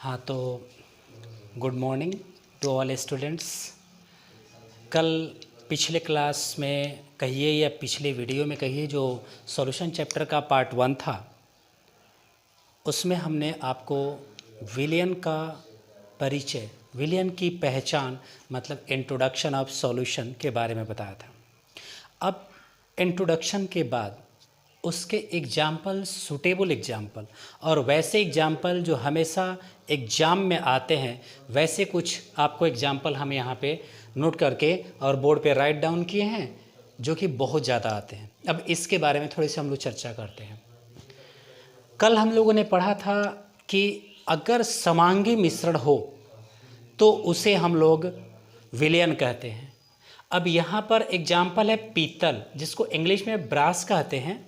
हाँ तो good morning to all students. कल पिछले क्लास में कहिए या पिछले वीडियो में कहिए जो सॉल्यूशन चैप्टर का पार्ट 1 था, उसमें हमने आपको विलियन का परिचय, विलियन की पहचान मतलब इंट्रोडक्शन ऑफ सॉल्यूशन के बारे में बताया था। अब इंट्रोडक्शन के बाद उसके एग्जाम्पल, सूटेबल एग्जाम्पल और वैसे एग्जाम्पल जो हमेशा एग्ज़ाम में आते हैं, वैसे कुछ आपको एग्जाम्पल हम यहाँ पे नोट करके और बोर्ड पे राइट डाउन किए हैं, जो कि बहुत ज़्यादा आते हैं। अब इसके बारे में थोड़ी सी हम लोग चर्चा करते हैं। कल हम लोगों ने पढ़ा था कि अगर समांगी मिश्रण हो तो उसे हम लोग विलयन कहते हैं। अब यहाँ पर एग्जाम्पल है पीतल, जिसको इंग्लिश में ब्रास कहते हैं,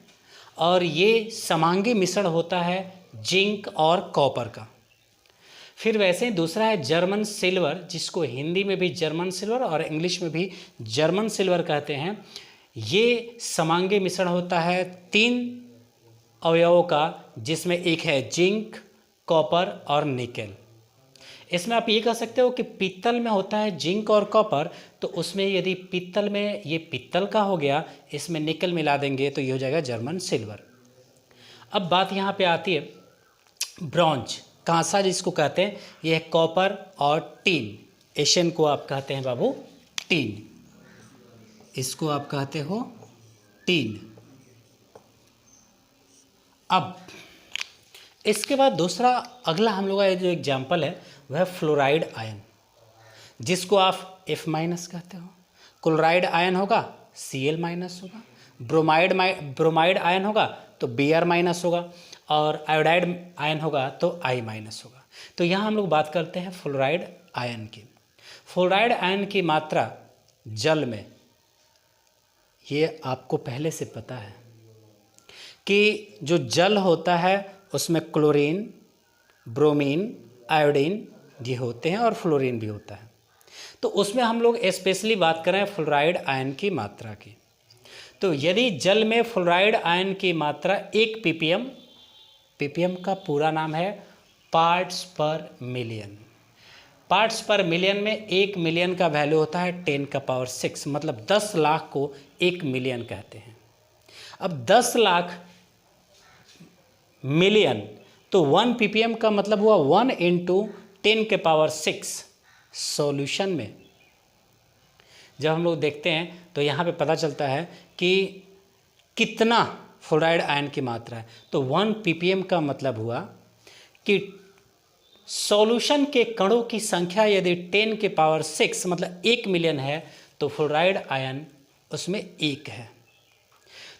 और ये समांगी मिश्रण होता है जिंक और कॉपर का। फिर वैसे ही दूसरा है जर्मन सिल्वर, जिसको हिंदी में भी जर्मन सिल्वर और इंग्लिश में भी जर्मन सिल्वर कहते हैं। ये समांगी मिश्रण होता है 3 अवयवों का, जिसमें एक है जिंक, कॉपर और निकेल। इसमें आप ये कह सकते हो कि पीतल में होता है जिंक और कॉपर, तो उसमें यदि पीतल में ये पीतल का हो गया, इसमें निकल मिला देंगे तो ये हो जाएगा जर्मन सिल्वर। अब बात यहाँ पे आती है ब्रॉन्ज, कांसा जिसको कहते हैं, ये है कॉपर और टीन। एशियन को आप कहते हैं बाबू टीन, इसको आप कहते हो टीन। अब इसके बाद दूसरा अगला हम लोग का जो एग्जाम्पल है वह फ्लोराइड आयन, जिसको आप F- कहते हो। क्लोराइड आयन होगा Cl- होगा, ब्रोमाइड आयन होगा तो Br- होगा, और आयोडाइड आयन होगा तो I- होगा। तो यहाँ हम लोग बात करते हैं फ्लोराइड आयन की। फ्लोराइड आयन की मात्रा जल में, ये आपको पहले से पता है कि जो जल होता है उसमें क्लोरीन, ब्रोमीन, आयोडीन ये होते हैं और फ्लोरीन भी होता है। तो उसमें हम लोग स्पेशली बात करें फ्लोराइड आयन की मात्रा की। तो यदि जल में फ्लोराइड आयन की मात्रा 1 ppm, ppm का पूरा नाम है पार्ट्स पर मिलियन। पार्ट्स पर मिलियन में 1 मिलियन का वैल्यू होता है 10⁶, मतलब 10 लाख को 1 मिलियन कहते हैं। अब 10 लाख मिलियन तो 1 ppm का मतलब हुआ 1 × 10⁶। सॉल्यूशन में जब हम लोग देखते हैं तो यहाँ पे पता चलता है कि कितना फ्लोराइड आयन की मात्रा है। तो 1 ppm का मतलब हुआ कि सॉल्यूशन के कणों की संख्या यदि 10⁶ मतलब 1 मिलियन है तो फ्लोराइड आयन उसमें 1 है।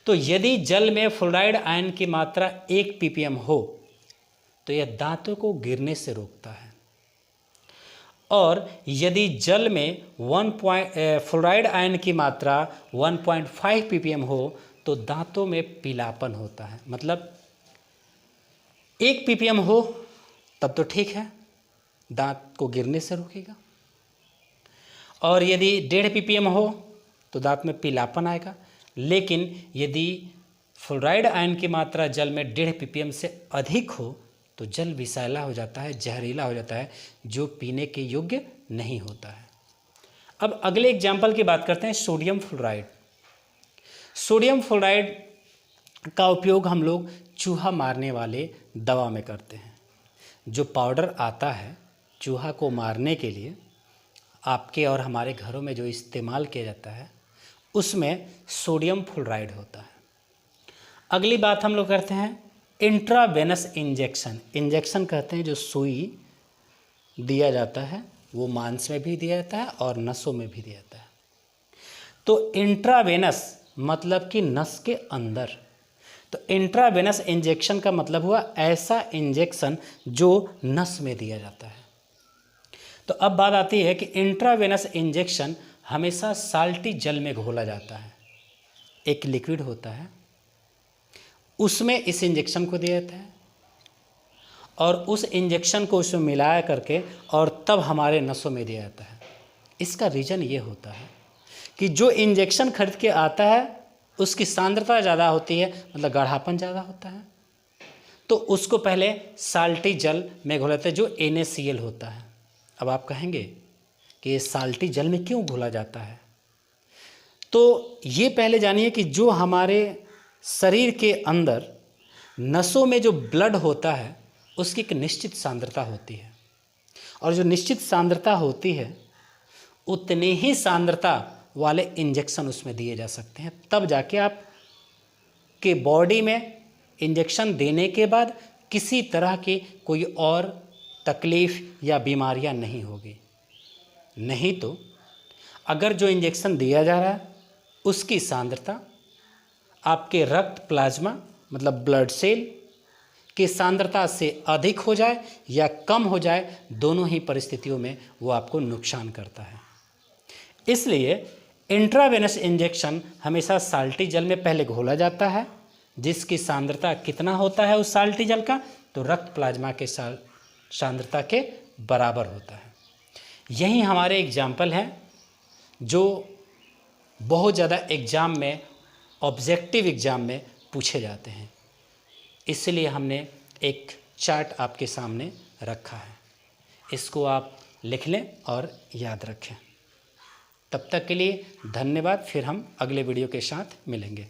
तो यदि जल में फ्लोराइड आयन की मात्रा 1 ppm हो तो यह दांतों को गिरने से रोकता है, और यदि जल में फ्लोराइड आयन की मात्रा 1.5 ppm हो तो दांतों में पीलापन होता है। मतलब 1 ppm हो तब तो ठीक है, दांत को गिरने से रोकेगा, और यदि 1.5 ppm हो तो दांत में पीलापन आएगा। लेकिन यदि फ्लोराइड आयन की मात्रा जल में 1.5 ppm से अधिक हो तो जल विषैला हो जाता है, जहरीला हो जाता है, जो पीने के योग्य नहीं होता है। अब अगले एग्जाम्पल की बात करते हैं सोडियम फ्लोराइड। सोडियम फ्लोराइड का उपयोग हम लोग चूहा मारने वाले दवा में करते हैं। जो पाउडर आता है चूहा को मारने के लिए, आपके और हमारे घरों में जो इस्तेमाल किया जाता है, उसमें सोडियम फ्लोराइड होता है। अगली बात हम लोग करते हैं इंट्रावेनस इंजेक्शन। इंजेक्शन कहते हैं जो सुई दिया जाता है, वो मांस में भी दिया जाता है और नसों में भी दिया जाता है। तो इंट्रावेनस मतलब कि नस के अंदर। तो इंट्रावेनस इंजेक्शन का मतलब हुआ ऐसा इंजेक्शन जो नस में दिया जाता है। तो अब बात आती है कि इंट्रावेनस इंजेक्शन हमेशा साल्टी जल में घोला जाता है, एक लिक्विड होता है, उसमें इस इंजेक्शन को दिया जाता है और उस इंजेक्शन को उसमें मिलाया करके और तब हमारे नसों में दिया जाता है। इसका रीज़न ये होता है कि जो इंजेक्शन खरीद के आता है उसकी सांद्रता ज़्यादा होती है, मतलब गाढ़ापन ज़्यादा होता है, तो उसको पहले साल्टी जल में घोलाते हैं जो NaCl होता है। अब आप कहेंगे कि ये साल्टी जल में क्यों घोला जाता है? तो ये पहले जानिए कि जो हमारे शरीर के अंदर नसों में जो ब्लड होता है उसकी एक निश्चित सांद्रता होती है, और जो निश्चित सांद्रता होती है उतनी ही सांद्रता वाले इंजेक्शन उसमें दिए जा सकते हैं, तब जाके आप के बॉडी में इंजेक्शन देने के बाद किसी तरह की कोई और तकलीफ़ या बीमारियां नहीं होगी। नहीं तो अगर जो इंजेक्शन दिया जा रहा है उसकी सांद्रता आपके रक्त प्लाज्मा मतलब ब्लड सेल की सांद्रता से अधिक हो जाए या कम हो जाए, दोनों ही परिस्थितियों में वो आपको नुकसान करता है। इसलिए इंट्रावेनस इंजेक्शन हमेशा साल्टी जल में पहले घोला जाता है, जिसकी सांद्रता कितना होता है उस साल्टी जल का, तो रक्त प्लाज्मा के सांद्रता के बराबर होता है। यही हमारे एग्जाम्पल हैं जो बहुत ज़्यादा एग्ज़ाम में, ऑब्जेक्टिव एग्ज़ाम में पूछे जाते हैं। इसलिए हमने एक चार्ट आपके सामने रखा है, इसको आप लिख लें और याद रखें। तब तक के लिए धन्यवाद। फिर हम अगले वीडियो के साथ मिलेंगे।